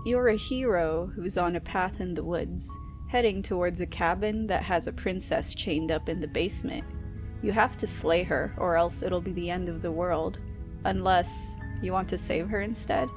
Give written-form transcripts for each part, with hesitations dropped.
You're a hero who's on a path in the woods, heading towards a cabin that has a princess chained up in the basement. You have to slay her, or else it'll be the end of the world. Unless you want to save her instead?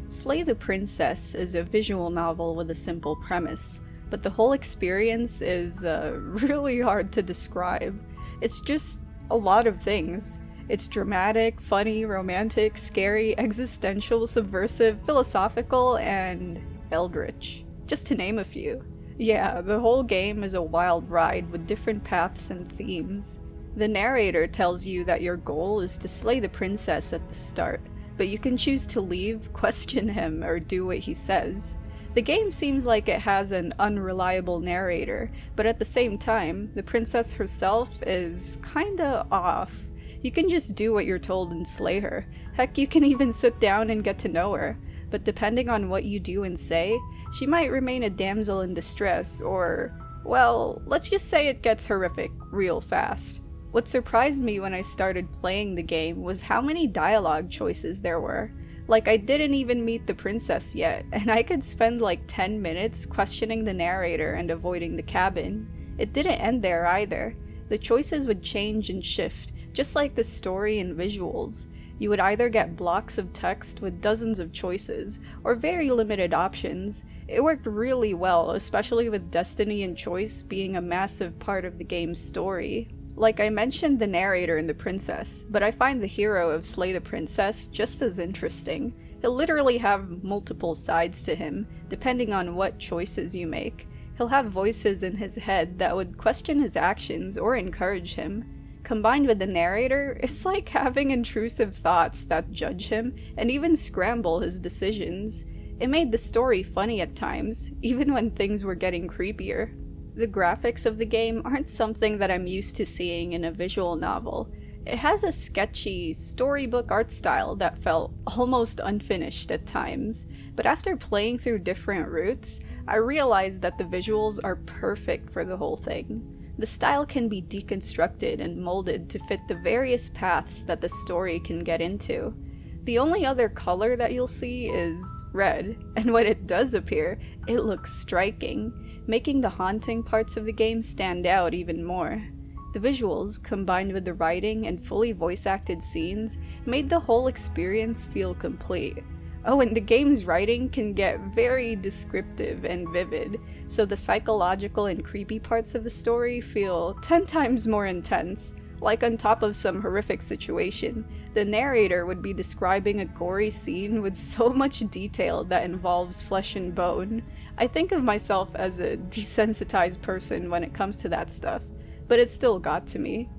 Slay the Princess is a visual novel with a simple premise, but the whole experience is really hard to describe. It's just a lot of things. It's dramatic, funny, romantic, scary, existential, subversive, philosophical, and eldritch. Just to name a few. Yeah, the whole game is a wild ride with different paths and themes. The narrator tells you that your goal is to slay the princess at the start, but you can choose to leave, question him, or do what he says. The game seems like it has an unreliable narrator, but at the same time, the princess herself is kinda off. You can just do what you're told and slay her. Heck, you can even sit down and get to know her. But depending on what you do and say, she might remain a damsel in distress, or, well, let's just say it gets horrific real fast. What surprised me when I started playing the game was how many dialogue choices there were. Like, I didn't even meet the princess yet, and I could spend like 10 minutes questioning the narrator and avoiding the cabin. It didn't end there either. The choices would change and shift, just like the story and visuals. You would either get blocks of text with dozens of choices, or very limited options. It worked really well, especially with destiny and choice being a massive part of the game's story. Like I mentioned the narrator and the princess, but I find the hero of Slay the Princess just as interesting. He'll literally have multiple sides to him, depending on what choices you make. He'll have voices in his head that would question his actions or encourage him. Combined with the narrator, it's like having intrusive thoughts that judge him and even scramble his decisions. It made the story funny at times, even when things were getting creepier. The graphics of the game aren't something that I'm used to seeing in a visual novel. It has a sketchy, storybook art style that felt almost unfinished at times, but after playing through different routes, I realized that the visuals are perfect for the whole thing. The style can be deconstructed and molded to fit the various paths that the story can get into. The only other color that you'll see is red, and when it does appear, it looks striking, making the haunting parts of the game stand out even more. The visuals, combined with the writing and fully voice-acted scenes, made the whole experience feel complete. Oh, and the game's writing can get very descriptive and vivid, so the psychological and creepy parts of the story feel 10 times more intense. Like on top of some horrific situation, the narrator would be describing a gory scene with so much detail that involves flesh and bone. I think of myself as a desensitized person when it comes to that stuff, but it still got to me.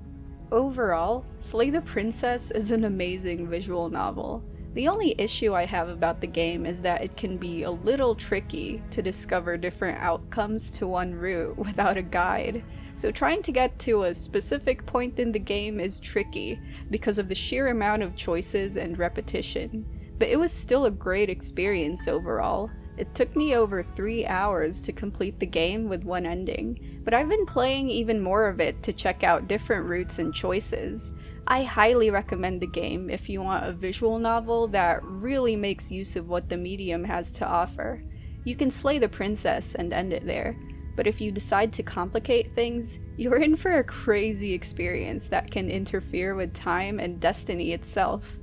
Overall, Slay the Princess is an amazing visual novel. The only issue I have about the game is that it can be a little tricky to discover different outcomes to one route without a guide. So trying to get to a specific point in the game is tricky because of the sheer amount of choices and repetition. But it was still a great experience overall. It took me over 3 hours to complete the game with one ending, but I've been playing even more of it to check out different routes and choices. I highly recommend the game if you want a visual novel that really makes use of what the medium has to offer. You can slay the princess and end it there, but if you decide to complicate things, you're in for a crazy experience that can interfere with time and destiny itself.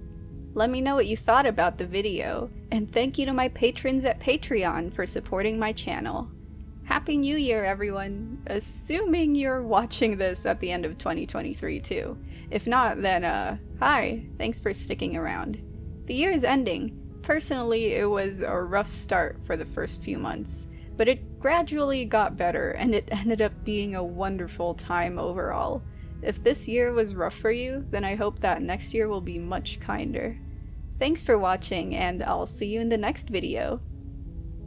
Let me know what you thought about the video, and thank you to my patrons at Patreon for supporting my channel. Happy New Year, everyone! Assuming you're watching this at the end of 2023 too. If not, then hi, thanks for sticking around. The year is ending. Personally, it was a rough start for the first few months, but it gradually got better and it ended up being a wonderful time overall. If this year was rough for you, then I hope that next year will be much kinder. Thanks for watching, and I'll see you in the next video.